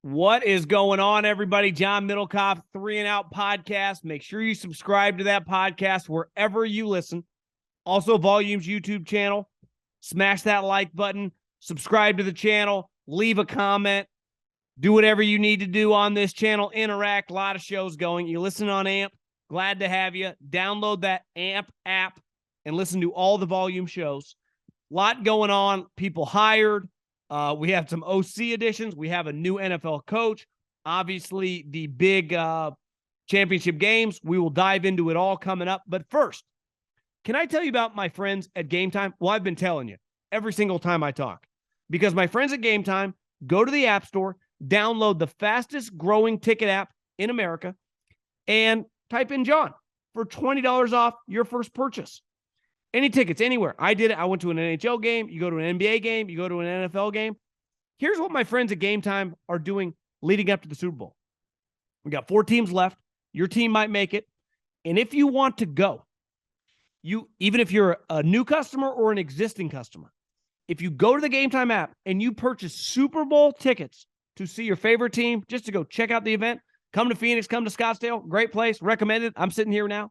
What is going on, everybody? John Middlekauff, 3 and Out podcast. Make sure you subscribe to that podcast wherever you listen. Also, Volume's YouTube channel. Smash that like button. Subscribe to the channel. Leave a comment. Do whatever you need to do on this channel. Interact. A lot of shows going. You listen on AMP. Glad to have you. Download that AMP app and listen to all the Volume shows. A lot going on. People hired. We have some OC additions. We have a new NFL coach. Obviously, the big championship games. We will dive into it all coming up. But first, can I tell you about my friends at Gametime? Well, I've been telling you every single time I talk. Because my friends at Gametime, go to the App Store, download the fastest growing ticket app in America, and type in John for $20 off your first purchase. Any tickets, anywhere. I did it. I went to an NHL game. You go to an NBA game. You go to an NFL game. Here's what my friends at Gametime are doing leading up to the Super Bowl. We got 4 teams left. Your team might make it. And if you want to go, even if you're a new customer or an existing customer, if you go to the Gametime app and you purchase Super Bowl tickets to see your favorite team, just to go check out the event, come to Phoenix, come to Scottsdale, great place, recommended. I'm sitting here now.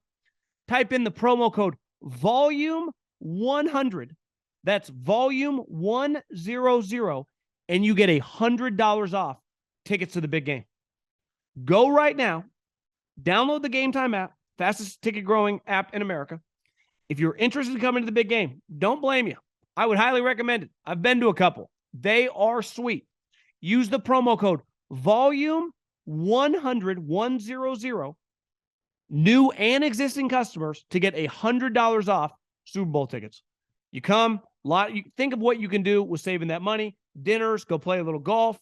Type in the promo code Volume 100. That's Volume 100, and you get $100 off tickets to the big game. Go right now. Download the Gametime app, fastest ticket growing app in America. If you're interested in coming to the big game, don't blame you. I would highly recommend it. I've been to a couple. They are sweet. Use the promo code Volume 100, new and existing customers, to get $100 off Super Bowl tickets. You come, you think of what you can do with saving that money. Dinners, go play a little golf.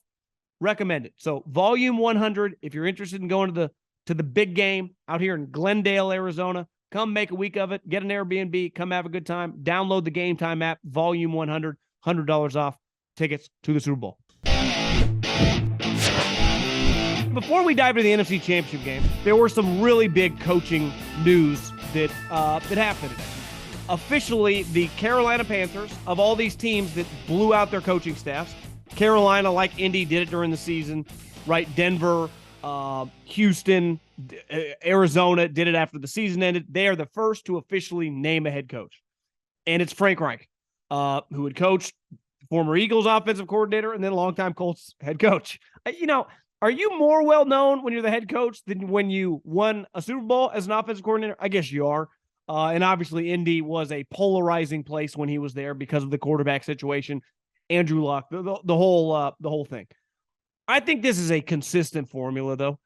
Recommend it. So Volume 100, if you're interested in going to the big game out here in Glendale, Arizona, come make a week of it. Get an Airbnb. Come have a good time. Download the Gametime app. Volume 100, $100 off tickets to the Super Bowl. Before we dive into the NFC Championship game, there were some really big coaching news that happened today. Officially, the Carolina Panthers, of all these teams that blew out their coaching staffs, Carolina, like Indy, did it during the season, right? Denver, Houston, Arizona did it after the season ended. They are the first to officially name a head coach. And it's Frank Reich, who had coached, former Eagles offensive coordinator, and then longtime Colts head coach. Are you more well-known when you're the head coach than when you won a Super Bowl as an offensive coordinator? I guess you are. And obviously, Indy was a polarizing place when he was there because of the quarterback situation, Andrew Luck, the whole thing. I think this is a consistent formula, though.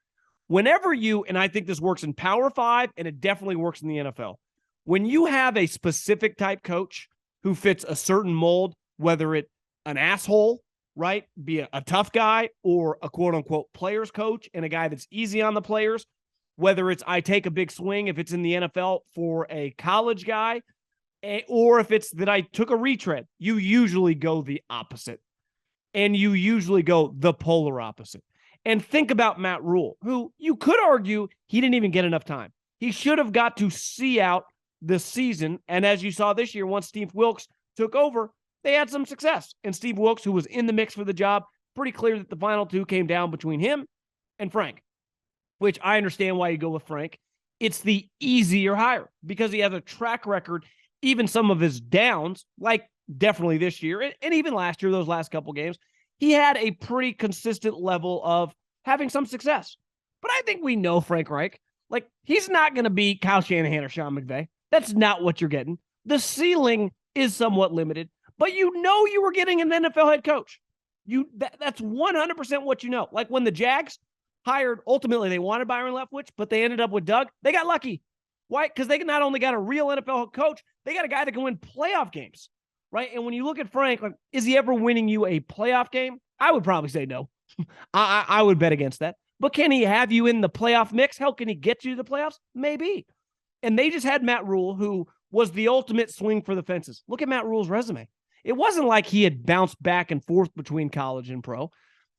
Whenever and I think this works in Power 5, and it definitely works in the NFL. When you have a specific type coach who fits a certain mold, whether it's an asshole, right? Be a tough guy, or a quote unquote players coach and a guy that's easy on the players, whether it's I take a big swing if it's in the NFL for a college guy, or if it's that I took a retread, you usually go the opposite. And you usually go the polar opposite. And think about Matt Rule, who you could argue he didn't even get enough time. He should have got to see out the season. And as you saw this year, once Steve Wilks took over, they had some success. And Steve Wilks, who was in the mix for the job, pretty clear that the final two came down between him and Frank, which I understand why you go with Frank. It's the easier hire because he has a track record, even some of his downs, like definitely this year and even last year, those last couple games, he had a pretty consistent level of having some success. But I think we know Frank Reich. Like, he's not going to be Kyle Shanahan or Sean McVay. That's not what you're getting. The ceiling is somewhat limited. But you were getting an NFL head coach. That's 100% what you know. Like when the Jags hired, ultimately they wanted Byron Leftwich, but they ended up with Doug. They got lucky. Why? Because they not only got a real NFL coach, they got a guy that can win playoff games, right? And when you look at Frank, like, is he ever winning you a playoff game? I would probably say no. I would bet against that. But can he have you in the playoff mix? Hell, can he get you to the playoffs? Maybe. And they just had Matt Rule, who was the ultimate swing for the fences. Look at Matt Rule's resume. It wasn't like he had bounced back and forth between college and pro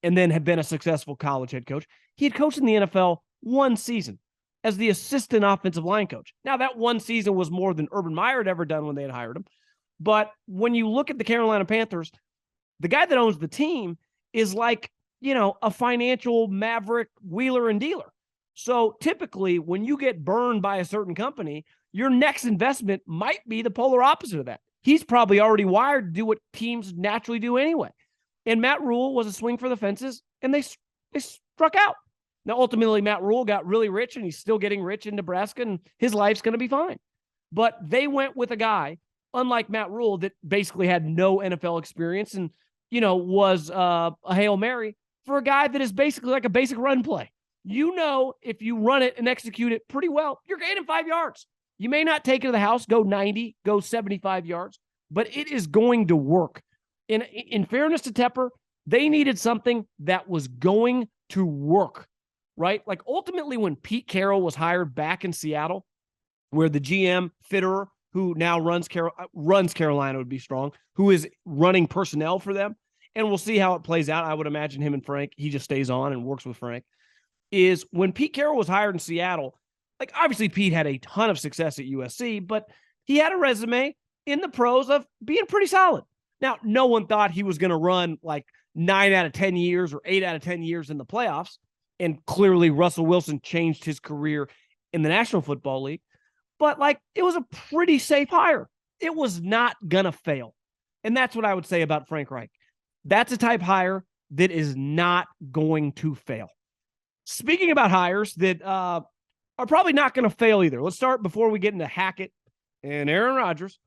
and then had been a successful college head coach. He had coached in the NFL one season as the assistant offensive line coach. Now, that one season was more than Urban Meyer had ever done when they had hired him. But when you look at the Carolina Panthers, the guy that owns the team is like, a financial maverick wheeler and dealer. So typically when you get burned by a certain company, your next investment might be the polar opposite of that. He's probably already wired to do what teams naturally do anyway. And Matt Rule was a swing for the fences, and they struck out. Now, ultimately, Matt Rule got really rich, and he's still getting rich in Nebraska, and his life's going to be fine. But they went with a guy, unlike Matt Rule, that basically had no NFL experience and, was a Hail Mary for a guy that is basically like a basic run play. If you run it and execute it pretty well, you're gaining 5 yards. You may not take it to the house, go 90, go 75 yards, but it is going to work. In fairness to Tepper, they needed something that was going to work, right? Like ultimately when Pete Carroll was hired back in Seattle, where the GM, Fitterer, who now runs Carolina would be strong, who is running personnel for them, and we'll see how it plays out. I would imagine him and Frank, he just stays on and works with Frank, is when Pete Carroll was hired in Seattle, like obviously Pete had a ton of success at USC, but he had a resume in the pros of being pretty solid. Now, no one thought he was going to run like 9 out of 10 years or 8 out of 10 years in the playoffs. And clearly Russell Wilson changed his career in the National Football League. But like it was a pretty safe hire. It was not going to fail. And that's what I would say about Frank Reich. That's a type hire that is not going to fail. Speaking about hires that are probably not going to fail either. Let's start before we get into Hackett and Aaron Rodgers.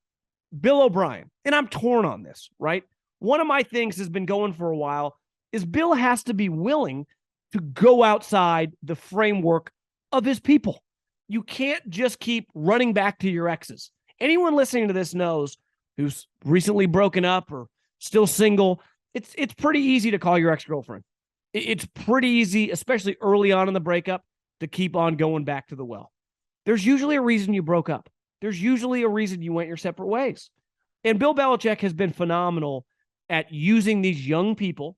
Bill O'Brien. And I'm torn on this, right? One of my things has been going for a while is Bill has to be willing to go outside the framework of his people. You can't just keep running back to your exes. Anyone listening to this knows who's recently broken up or still single, it's pretty easy to call your ex-girlfriend. It's pretty easy, especially early on in the breakup, to keep on going back to the well. There's usually a reason you broke up. There's usually a reason you went your separate ways. And Bill Belichick has been phenomenal at using these young people,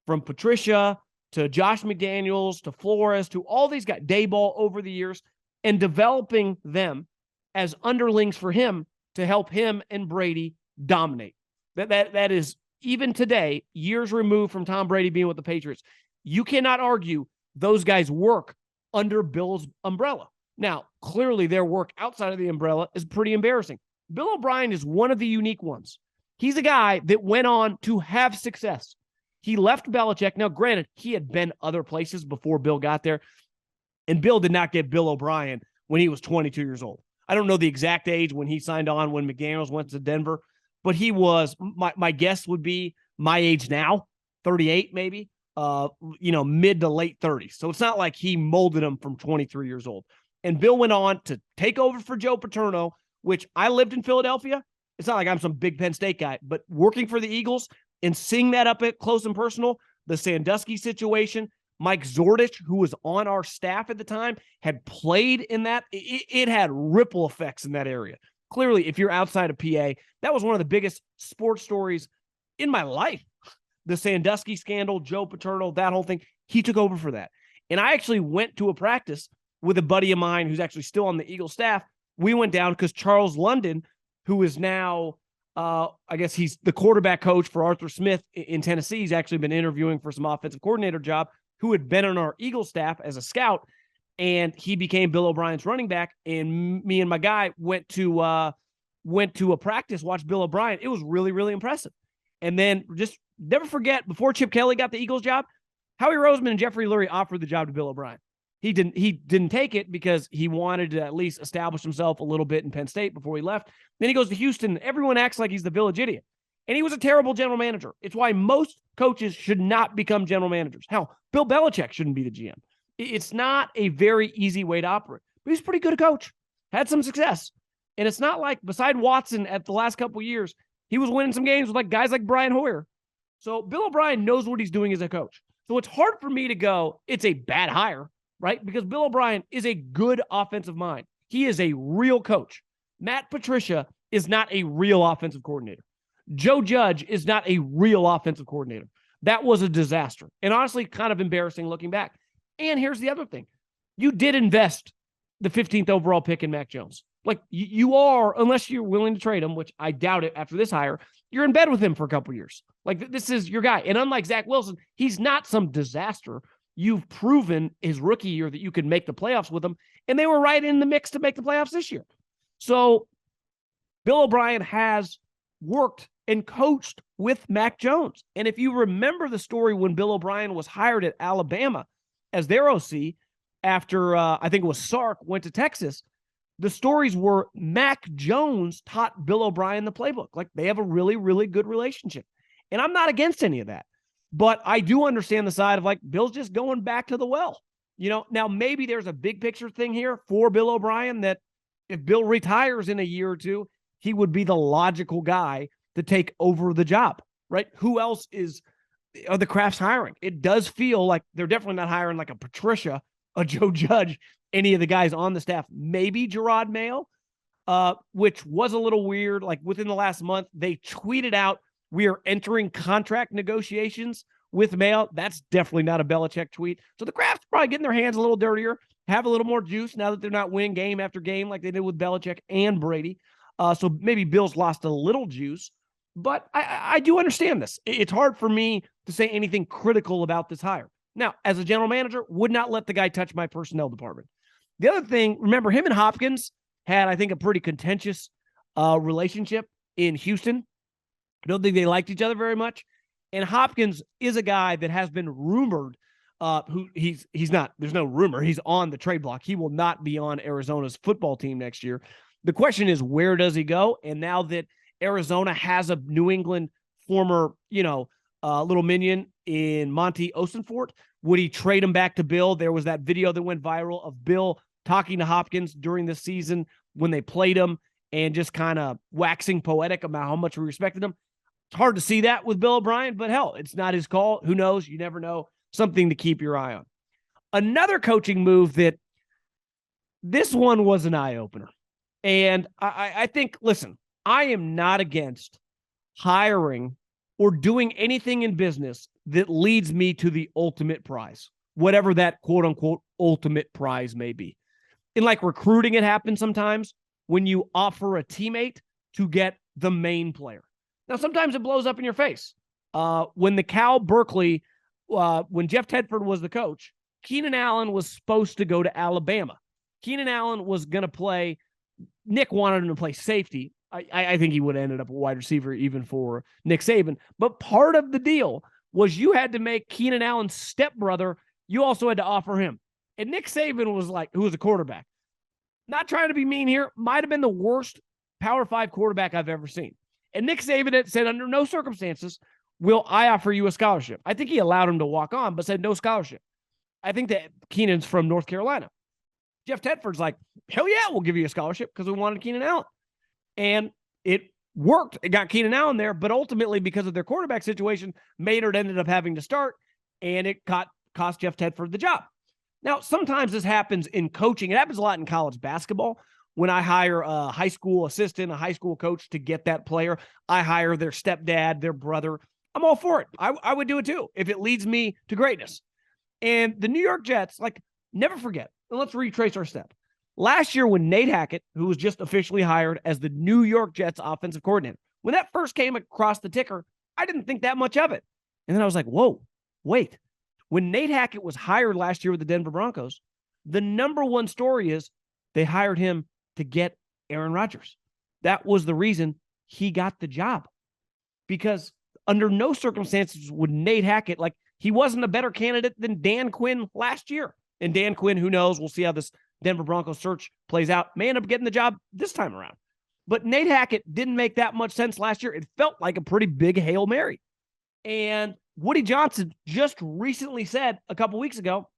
from Patricia to Josh McDaniels to Flores to all these guys, Dayball over the years, and developing them as underlings for him to help him and Brady dominate. That is, even today, years removed from Tom Brady being with the Patriots, you cannot argue those guys work under Bill's umbrella. Now, clearly their work outside of the umbrella is pretty embarrassing. Bill O'Brien is one of the unique ones. He's a guy that went on to have success. He left Belichick. Now, granted, he had been other places before Bill got there, and Bill did not get Bill O'Brien when he was 22 years old. I don't know the exact age when he signed on when McDaniels went to Denver, but he was, my guess would be my age now, 38 maybe, mid to late 30s. So it's not like he molded him from 23 years old. And Bill went on to take over for Joe Paterno, which I lived in Philadelphia. It's not like I'm some big Penn State guy, but working for the Eagles and seeing that up at close and personal, the Sandusky situation, Mike Zordich, who was on our staff at the time, had played in that. It had ripple effects in that area. Clearly, if you're outside of PA, that was one of the biggest sports stories in my life. The Sandusky scandal, Joe Paterno, that whole thing, he took over for that. And I actually went to a practice with a buddy of mine who's actually still on the Eagle staff. We went down because Charles London, who is now, I guess he's the quarterback coach for Arthur Smith in Tennessee. He's actually been interviewing for some offensive coordinator job, who had been on our Eagle staff as a scout, and he became Bill O'Brien's running back. And me and my guy went to a practice, watched Bill O'Brien. It was really, really impressive. And then just never forget, before Chip Kelly got the Eagles job, Howie Roseman and Jeffrey Lurie offered the job to Bill O'Brien. He didn't take it because he wanted to at least establish himself a little bit in Penn State before he left. Then he goes to Houston. Everyone acts like he's the village idiot. And he was a terrible general manager. It's why most coaches should not become general managers. Hell, Bill Belichick shouldn't be the GM. It's not a very easy way to operate. But he's pretty good a coach. Had some success. And it's not like, beside Watson at the last couple of years, he was winning some games with like guys like Brian Hoyer. So Bill O'Brien knows what he's doing as a coach. So it's hard for me to go, it's a bad hire, right? Because Bill O'Brien is a good offensive mind. He is a real coach. Matt Patricia is not a real offensive coordinator. Joe Judge is not a real offensive coordinator. That was a disaster. And honestly, kind of embarrassing looking back. And here's the other thing. You did invest the 15th overall pick in Mac Jones. Like you are, unless you're willing to trade him, which I doubt it after this hire, you're in bed with him for a couple years. Like, this is your guy. And unlike Zach Wilson, he's not some disaster. You've proven his rookie year that you could make the playoffs with him, and they were right in the mix to make the playoffs this year. So Bill O'Brien has worked and coached with Mac Jones. And if you remember the story when Bill O'Brien was hired at Alabama as their OC after, I think it was Sark, went to Texas, the stories were Mac Jones taught Bill O'Brien the playbook. Like, they have a really, really good relationship. And I'm not against any of that. But I do understand the side of, like, Bill's just going back to the well. Now maybe there's a big picture thing here for Bill O'Brien that if Bill retires in a year or two, he would be the logical guy to take over the job, right? Who else are the Crafts hiring? It does feel like they're definitely not hiring like a Patricia, a Joe Judge, any of the guys on the staff. Maybe Gerard Mayo, which was a little weird. Like, within the last month, they tweeted out, we are entering contract negotiations with Mayo. That's definitely not a Belichick tweet. So the Crafts probably getting their hands a little dirtier, have a little more juice now that they're not winning game after game like they did with Belichick and Brady. So maybe Bill's lost a little juice, but I do understand this. It's hard for me to say anything critical about this hire. Now, as a general manager, would not let the guy touch my personnel department. The other thing, remember, him and Hopkins had, I think, a pretty contentious relationship in Houston. I don't think they liked each other very much. And Hopkins is a guy that has been rumored. Who he's not, there's no rumor. He's on the trade block. He will not be on Arizona's football team next year. The question is, where does he go? And now that Arizona has a New England former, little minion in Monty Osenfort, would he trade him back to Bill? There was that video that went viral of Bill talking to Hopkins during the season when they played him and just kind of waxing poetic about how much we respected him. It's hard to see that with Bill O'Brien, but hell, it's not his call. Who knows? You never know. Something to keep your eye on. Another coaching move that this one was an eye-opener. And I think, listen, I am not against hiring or doing anything in business that leads me to the ultimate prize, whatever that quote-unquote ultimate prize may be. In like recruiting, it happens sometimes when you offer a teammate to get the main player. Now, sometimes it blows up in your face. When the Cal Berkeley, when Jeff Tedford was the coach, Keenan Allen was supposed to go to Alabama. Keenan Allen was going to play. Nick wanted him to play safety. I think he would have ended up a wide receiver even for Nick Saban. But part of the deal was you had to make Keenan Allen's stepbrother, you also had to offer him. And Nick Saban was like, who was a quarterback. Not trying to be mean here, might have been the worst Power 5 quarterback I've ever seen. And Nick Saban had said, under no circumstances will I offer you a scholarship. I think he allowed him to walk on, but said no scholarship. I think that Keenan's from North Carolina. Jeff Tedford's like, hell yeah, we'll give you a scholarship because we wanted Keenan Allen. And it worked. It got Keenan Allen there, but ultimately, because of their quarterback situation, Maynard ended up having to start, and it cost Jeff Tedford the job. Now, sometimes this happens in coaching. It happens a lot in college basketball. When I hire a high school assistant, a high school coach to get that player, I hire their stepdad, their brother. I'm all for it. I would do it too if it leads me to greatness. And the New York Jets, like, never forget. And let's retrace our step. Last year when Nate Hackett, who was just officially hired as the New York Jets offensive coordinator, when that first came across the ticker, I didn't think that much of it. And then I was like, whoa, wait. When Nate Hackett was hired last year with the Denver Broncos, the number one story is they hired him to get Aaron Rodgers. That was the reason he got the job. Because under no circumstances would Nate Hackett, like, he wasn't a better candidate than Dan Quinn last year. And Dan Quinn, who knows, we'll see how this Denver Broncos search plays out, may end up getting the job this time around. But Nate Hackett didn't make that much sense last year. It felt like a pretty big Hail Mary. And Woody Johnson just recently said a couple weeks ago,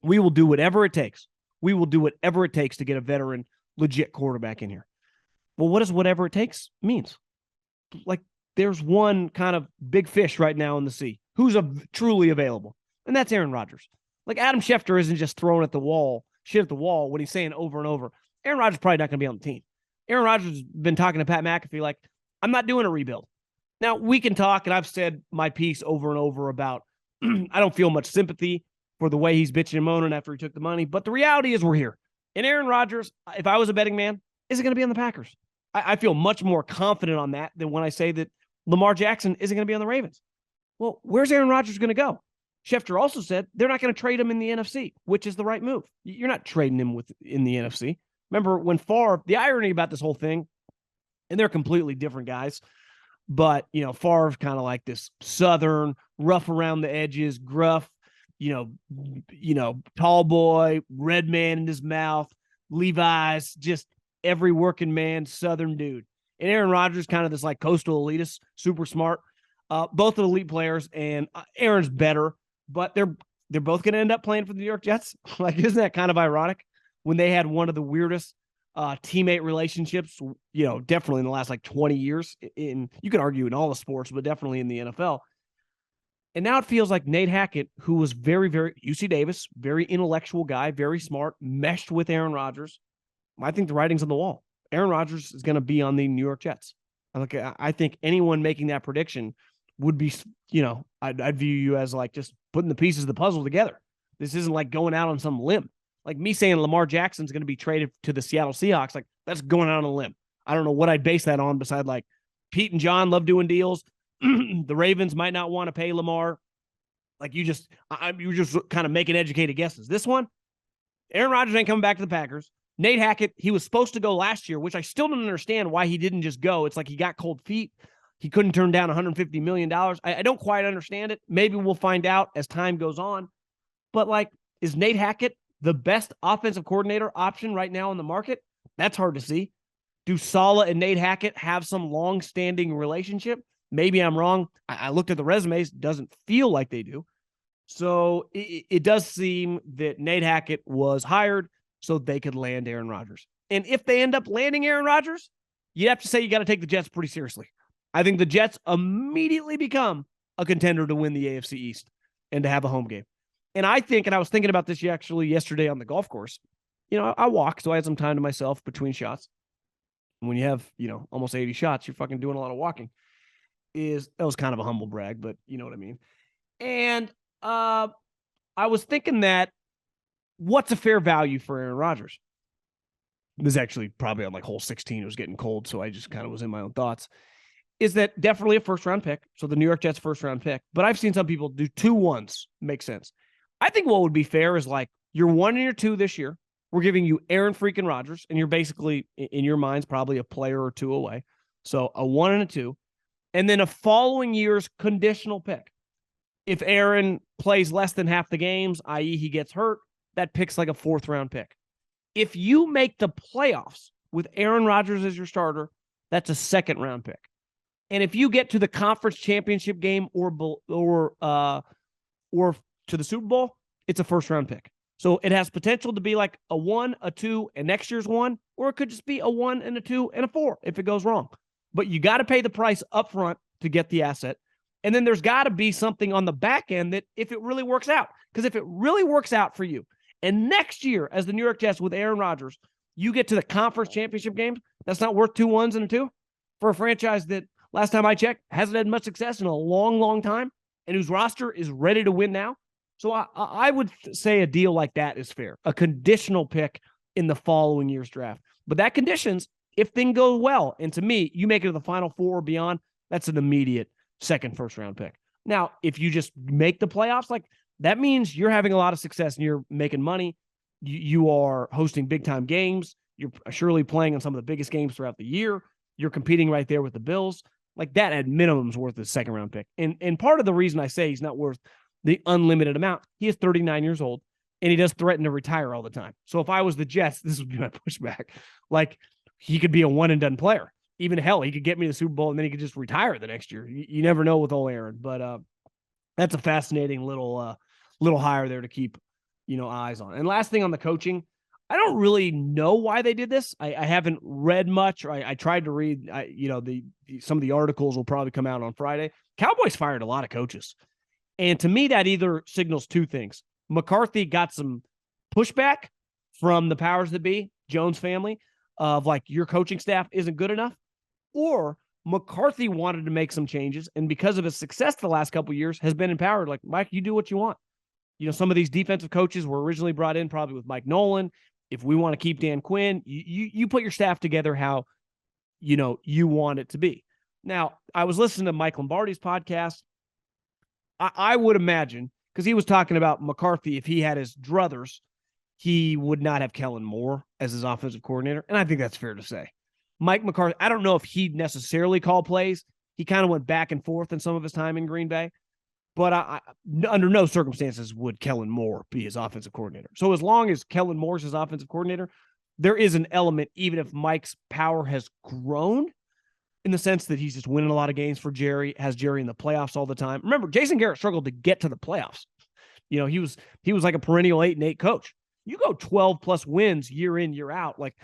we will do whatever it takes. We will do whatever it takes to get a veteran, legit quarterback in here. Well, what does whatever it takes means? Like, there's one kind of big fish right now in the sea who's truly available, and that's Aaron Rodgers. Like, Adam Schefter isn't just throwing shit at the wall when he's saying over and over, Aaron Rodgers is probably not going to be on the team. Aaron Rodgers has been talking to Pat McAfee like, I'm not doing a rebuild. Now, we can talk, and I've said my piece over and over about I don't feel much sympathy for the way he's bitching and moaning after he took the money, but the reality is we're here. And Aaron Rodgers, if I was a betting man, is it going to be on the Packers? I feel much more confident on that than when I say that Lamar Jackson isn't going to be on the Ravens. Well, where's Aaron Rodgers going to go? Schefter also said they're not going to trade him in the NFC, which is the right move. You're not trading him in the NFC. Remember when Favre, the irony about this whole thing, and they're completely different guys, but, Favre's kind of like this Southern, rough around the edges, gruff, tall boy, red man in his mouth, Levi's, just every working man, Southern dude. And Aaron Rodgers, kind of this like coastal elitist, super smart. Both are elite players, and Aaron's better, but they're both going to end up playing for the New York Jets. Like, isn't that kind of ironic when they had one of the weirdest teammate relationships, definitely in the last like 20 years you could argue in all the sports, but definitely in the NFL. And now it feels like Nate Hackett, who was very, very UC Davis, very intellectual guy, very smart, meshed with Aaron Rodgers. I think the writing's on the wall. Aaron Rodgers is going to be on the New York Jets. I think anyone making that prediction would be, I'd view you as like just putting the pieces of the puzzle together. This isn't like going out on some limb. Like me saying Lamar Jackson's going to be traded to the Seattle Seahawks, like that's going out on a limb. I don't know what I'd base that on beside like Pete and John love doing deals. The Ravens might not want to pay Lamar. Like you were just kind of making educated guesses. This one, Aaron Rodgers ain't coming back to the Packers. Nate Hackett, he was supposed to go last year, which I still don't understand why he didn't just go. It's like he got cold feet. He couldn't turn down $150 million. I don't quite understand it. Maybe we'll find out as time goes on. But like, is Nate Hackett the best offensive coordinator option right now in the market? That's hard to see. Do Saleh and Nate Hackett have some long-standing relationship? Maybe I'm wrong. I looked at the resumes. Doesn't feel like they do. So it does seem that Nate Hackett was hired so they could land Aaron Rodgers. And if they end up landing Aaron Rodgers, you'd have to say you got to take the Jets pretty seriously. I think the Jets immediately become a contender to win the AFC East and to have a home game. And I think, and I was thinking about this actually yesterday on the golf course, I walk, so I had some time to myself between shots. And when you have, almost 80 shots, you're fucking doing a lot of walking. That was kind of a humble brag, but you know what I mean. And I was thinking that what's a fair value for Aaron Rodgers? This is actually probably on like hole 16. It was getting cold, so I just kind of was in my own thoughts. Is that definitely a first-round pick? So the New York Jets first-round pick. But I've seen some people do 2 1s. Makes sense. I think what would be fair is like you're 1 and you're 2 this year. We're giving you Aaron freaking Rodgers, and you're basically, in your minds, probably a player or 2 away. So a 1 and a 2. And then a following year's conditional pick. If Aaron plays less than half the games, i.e. he gets hurt, that pick's like a 4th-round pick. If you make the playoffs with Aaron Rodgers as your starter, that's a 2nd-round pick. And if you get to the conference championship game or to the Super Bowl, it's a 1st-round pick. So it has potential to be like a 1, a 2, and next year's 1, or it could just be a 1 and a 2 and a 4 if it goes wrong. But you got to pay the price up front to get the asset. And then there's got to be something on the back end that if it really works out, because if it really works out for you, and next year as the New York Jets with Aaron Rodgers, you get to the conference championship games, that's not worth 2 1s and a 2 for a franchise that last time I checked hasn't had much success in a long, long time and whose roster is ready to win now. So I would say a deal like that is fair, a conditional pick in the following year's draft. But that conditions if things go well. And to me, you make it to the Final Four or beyond, that's an immediate 2nd first-round pick. Now, if you just make the playoffs, like that means you're having a lot of success and you're making money. You are hosting big-time games. You're surely playing on some of the biggest games throughout the year. You're competing right there with the Bills. Like that at minimum is worth a 2nd-round pick. And part of the reason I say he's not worth the unlimited amount, he is 39 years old, and he does threaten to retire all the time. So if I was the Jets, this would be my pushback. Like, he could be a one-and-done player. Even hell, he could get me to the Super Bowl, and then he could just retire the next year. You never know with old Aaron. But that's a fascinating little hire there to keep, eyes on. And last thing on the coaching, I don't really know why they did this. I haven't read much, or I tried to read. Some of the articles will probably come out on Friday. Cowboys fired a lot of coaches. And to me, that either signals 2 things. McCarthy got some pushback from the powers that be, Jones family, of like your coaching staff isn't good enough, or McCarthy wanted to make some changes. And because of his success the last couple of years has been empowered. Like, Mike, you do what you want. Some of these defensive coaches were originally brought in probably with Mike Nolan. If we want to keep Dan Quinn, you put your staff together how, you want it to be. Now, I was listening to Mike Lombardi's podcast. I would imagine, because he was talking about McCarthy, if he had his druthers, he would not have Kellen Moore as his offensive coordinator. And I think that's fair to say. Mike McCarthy, I don't know if he'd necessarily call plays. He kind of went back and forth in some of his time in Green Bay. But under no circumstances would Kellen Moore be his offensive coordinator. So as long as Kellen Moore's his offensive coordinator, there is an element, even if Mike's power has grown, in the sense that he's just winning a lot of games for Jerry, has Jerry in the playoffs all the time. Remember, Jason Garrett struggled to get to the playoffs. You know, he was like a perennial 8-8 coach. You go 12 plus wins year in, year out. Like,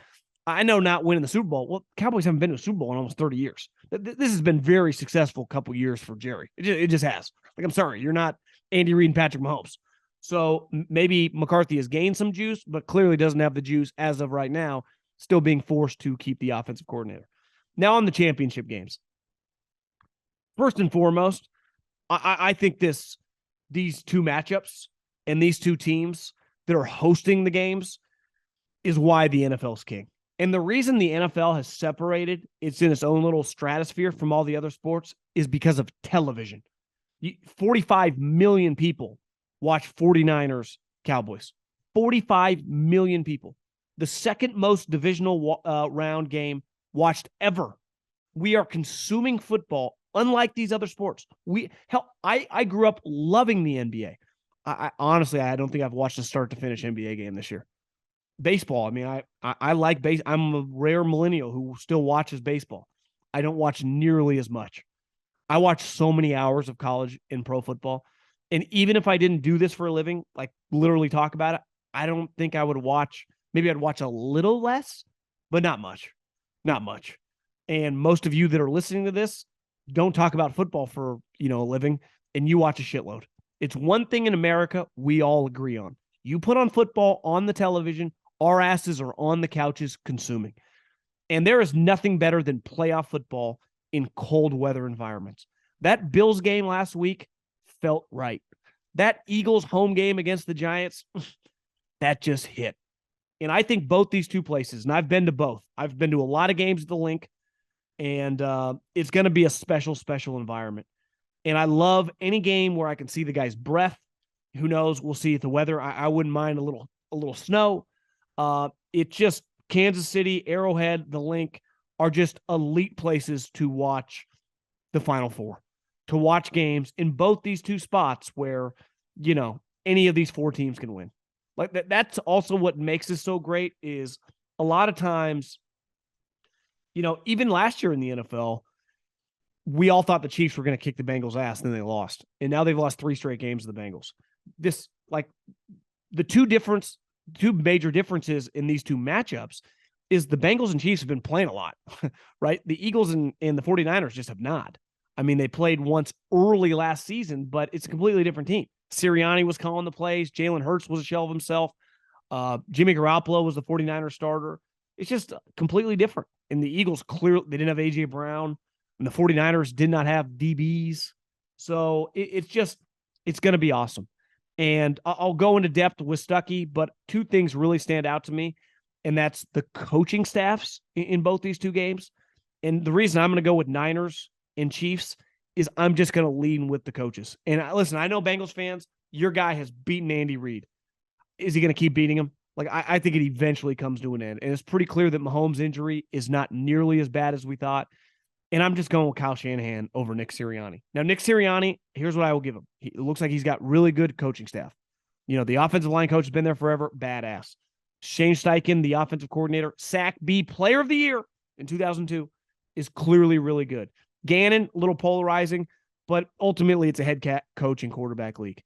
I know not winning the Super Bowl. Well, Cowboys haven't been to a Super Bowl in almost 30 years. This has been very successful couple years for Jerry. It just has. Like, I'm sorry, you're not Andy Reid and Patrick Mahomes. So maybe McCarthy has gained some juice, but clearly doesn't have the juice as of right now, still being forced to keep the offensive coordinator. Now on the championship games. First and foremost, I think these two matchups and these two teams that are hosting the games is why the NFL's king. And the reason the NFL has separated, it's in its own little stratosphere from all the other sports, is because of television. 45 million people watch 49ers Cowboys. 45 million people. The second most divisional round game watched ever. We are consuming football unlike these other sports. I grew up loving the NBA. I honestly, I don't think I've watched a start to finish NBA game this year. Baseball, I mean, I like base. I'm a rare millennial who still watches baseball. I don't watch nearly as much. I watch so many hours of college and pro football. And even if I didn't do this for a living, like literally talk about it, I don't think I would watch. Maybe I'd watch a little less, but not much. Not much. And most of you that are listening to this don't talk about football for, a living, and you watch a shitload. It's one thing in America we all agree on. You put on football on the television, our asses are on the couches consuming. And there is nothing better than playoff football in cold weather environments. That Bills game last week felt right. That Eagles home game against the Giants, that just hit. And I think both these two places, and I've been to both. I've been to a lot of games at the Link, and it's going to be a special, special environment. And I love any game where I can see the guy's breath. Who knows? We'll see if the weather. I wouldn't mind a little snow. It's just Kansas City, Arrowhead, the Link are just elite places to watch the Final Four, to watch games in both these two spots where, any of these four teams can win. Like that's also what makes this so great is a lot of times, even last year in the NFL, we all thought the Chiefs were going to kick the Bengals' ass, and then they lost. And now they've lost 3 straight games to the Bengals. The two major differences in these two matchups is the Bengals and Chiefs have been playing a lot, right? The Eagles and the 49ers just have not. I mean, they played once early last season, but it's a completely different team. Sirianni was calling the plays. Jalen Hurts was a shell of himself. Jimmy Garoppolo was the 49ers starter. It's just completely different. And the Eagles clearly, they didn't have A.J. Brown, and the 49ers did not have DBs. So it's going to be awesome. And I'll go into depth with Stuckey, but two things really stand out to me, and that's the coaching staffs in both these two games. And the reason I'm going to go with Niners and Chiefs is I'm just going to lean with the coaches. And listen, I know Bengals fans, your guy has beaten Andy Reid. Is he going to keep beating him? Like, I think it eventually comes to an end. And it's pretty clear that Mahomes' injury is not nearly as bad as we thought. And I'm just going with Kyle Shanahan over Nick Sirianni. Now, Nick Sirianni, here's what I will give him. It looks like he's got really good coaching staff. The offensive line coach has been there forever. Badass. Shane Steichen, the offensive coordinator, SAC B Player of the Year in 2002, is clearly really good. Gannon, a little polarizing, but ultimately it's a head coach and quarterback league.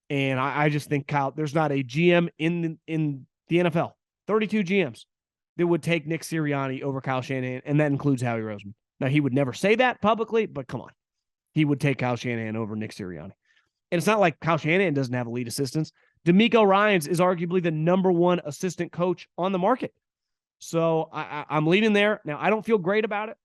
And I just think, Kyle, there's not a GM in the NFL, 32 GMs, that would take Nick Sirianni over Kyle Shanahan, and that includes Howie Roseman. Now, he would never say that publicly, but come on. He would take Kyle Shanahan over Nick Sirianni. And it's not like Kyle Shanahan doesn't have elite assistants. D'Amico Ryans is arguably the number one assistant coach on the market. So I'm leaning there. Now, I don't feel great about it,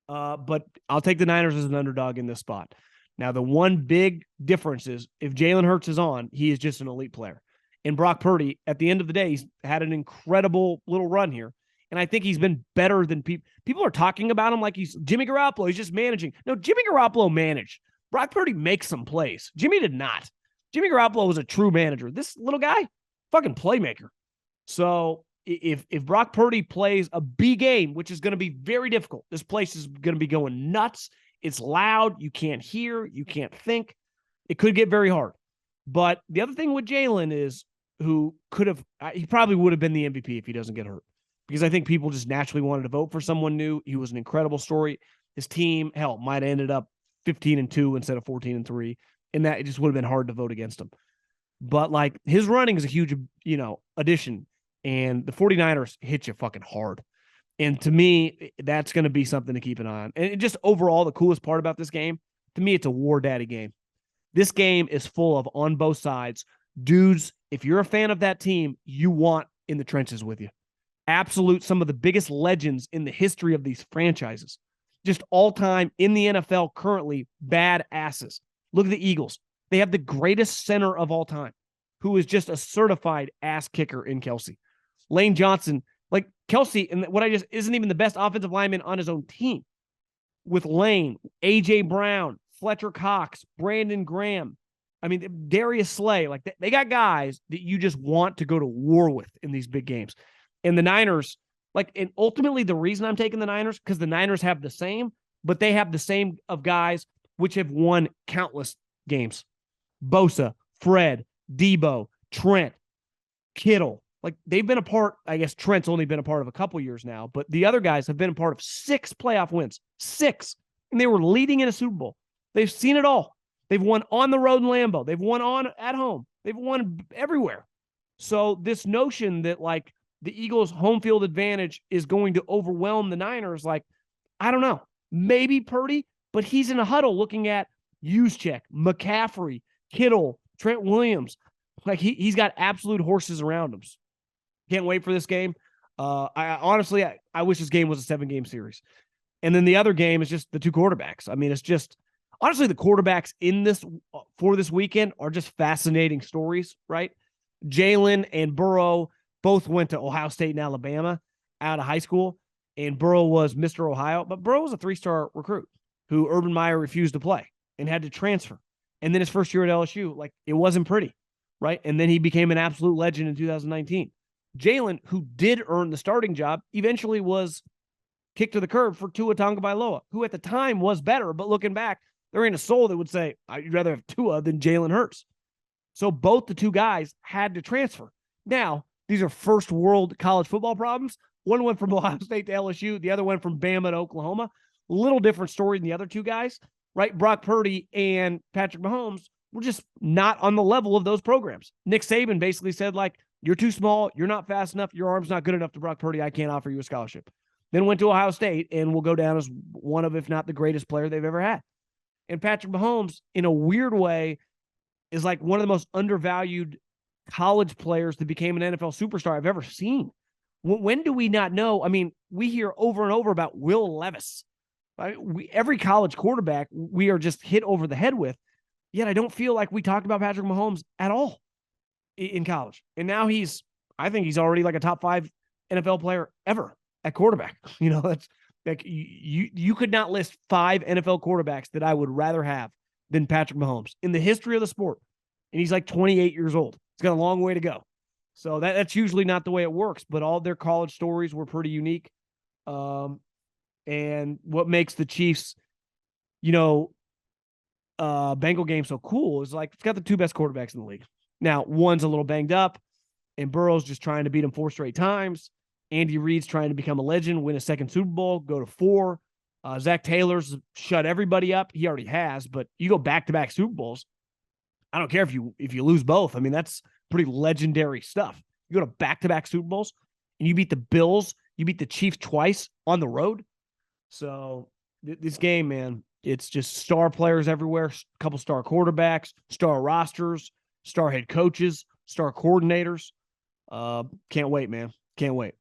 but I'll take the Niners as an underdog in this spot. Now, the one big difference is if Jalen Hurts is on, he is just an elite player. And Brock Purdy, at the end of the day, he's had an incredible little run here. And I think he's been better than people. People are talking about him like he's Jimmy Garoppolo. He's just managing. No, Jimmy Garoppolo managed. Brock Purdy makes some plays. Jimmy did not. Jimmy Garoppolo was a true manager. This little guy, fucking playmaker. So if Brock Purdy plays a B game, which is going to be very difficult, this place is going to be going nuts. It's loud. You can't hear. You can't think. It could get very hard. But the other thing with Jalen is he probably would have been the MVP if he doesn't get hurt. Because I think people just naturally wanted to vote for someone new. He was an incredible story. His team, hell, might have ended up 15-2 instead of 14-3. And that it just would have been hard to vote against him. But like his running is a huge, addition. And the 49ers hit you fucking hard. And to me, that's going to be something to keep an eye on. And just overall, the coolest part about this game, to me, it's a war daddy game. This game is full of, on both sides, dudes, if you're a fan of that team, you want in the trenches with you. Some of the biggest legends in the history of these franchises. Just all time in the NFL currently, bad asses. Look at the Eagles. They have the greatest center of all time, who is just a certified ass kicker in Kelsey. Lane Johnson, like Kelsey, and isn't even the best offensive lineman on his own team. With Lane, A.J. Brown, Fletcher Cox, Brandon Graham, Darius Slay, like they got guys that you just want to go to war with in these big games. And the Niners, and ultimately the reason I'm taking the Niners, because the Niners have the same, but they have the same of guys which have won countless games. Bosa, Fred, Debo, Trent, Kittle. They've been a part, I guess Trent's only been a part of a couple years now, but the other guys have been a part of 6 playoff wins. 6. And they were leading in a Super Bowl. They've seen it all. They've won on the road in Lambeau. They've won at home. They've won everywhere. So this notion that the Eagles' home field advantage is going to overwhelm the Niners, I don't know. Maybe Purdy, but he's in a huddle looking at Juszczyk, McCaffrey, Kittle, Trent Williams. He's got absolute horses around him. Can't wait for this game. I wish this game was a 7-game series. And then the other game is just the two quarterbacks. It's just honestly the quarterbacks for this weekend are just fascinating stories, right? Jalen and Burrow both went to Ohio State and Alabama out of high school, and Burrow was Mr. Ohio, but Burrow was a 3-star recruit who Urban Meyer refused to play and had to transfer. And then his first year at LSU, it wasn't pretty, right? And then he became an absolute legend in 2019. Jalen, who did earn the starting job, eventually was kicked to the curb for Tua Tagovailoa, who at the time was better, but looking back, there ain't a soul that would say, I'd rather have Tua than Jalen Hurts. So both the two guys had to transfer. Now, these are first world college football problems. One went from Ohio State to LSU. The other went from Bama to Oklahoma. A little different story than the other two guys, right? Brock Purdy and Patrick Mahomes were just not on the level of those programs. Nick Saban basically said, you're too small. You're not fast enough. Your arm's not good enough to Brock Purdy. I can't offer you a scholarship. Then went to Ohio State and will go down as one of, if not the greatest player they've ever had. And Patrick Mahomes, in a weird way, is one of the most undervalued college players that became an NFL superstar I've ever seen. When do we not know? We hear over and over about Will Levis. Every college quarterback we are just hit over the head with, yet I don't feel like we talked about Patrick Mahomes at all in college. And now I think he's already a top 5 NFL player ever at quarterback. That's you could not list 5 NFL quarterbacks that I would rather have than Patrick Mahomes in the history of the sport. And he's 28 years old. He's got a long way to go. So that's usually not the way it works, but all their college stories were pretty unique. And what makes the Chiefs, Bengal game so cool is it's got the 2 best quarterbacks in the league. Now, one's a little banged up, and Burrow's just trying to beat him 4 straight times. Andy Reid's trying to become a legend, win a 2nd Super Bowl, go to 4. Zach Taylor's shut everybody up. He already has, but you go back-to-back Super Bowls. I don't care if you lose both. That's pretty legendary stuff. You go to back-to-back Super Bowls, and you beat the Bills, you beat the Chiefs twice on the road. So this game, man, it's just star players everywhere, a couple star quarterbacks, star rosters, star head coaches, star coordinators. Can't wait, man. Can't wait.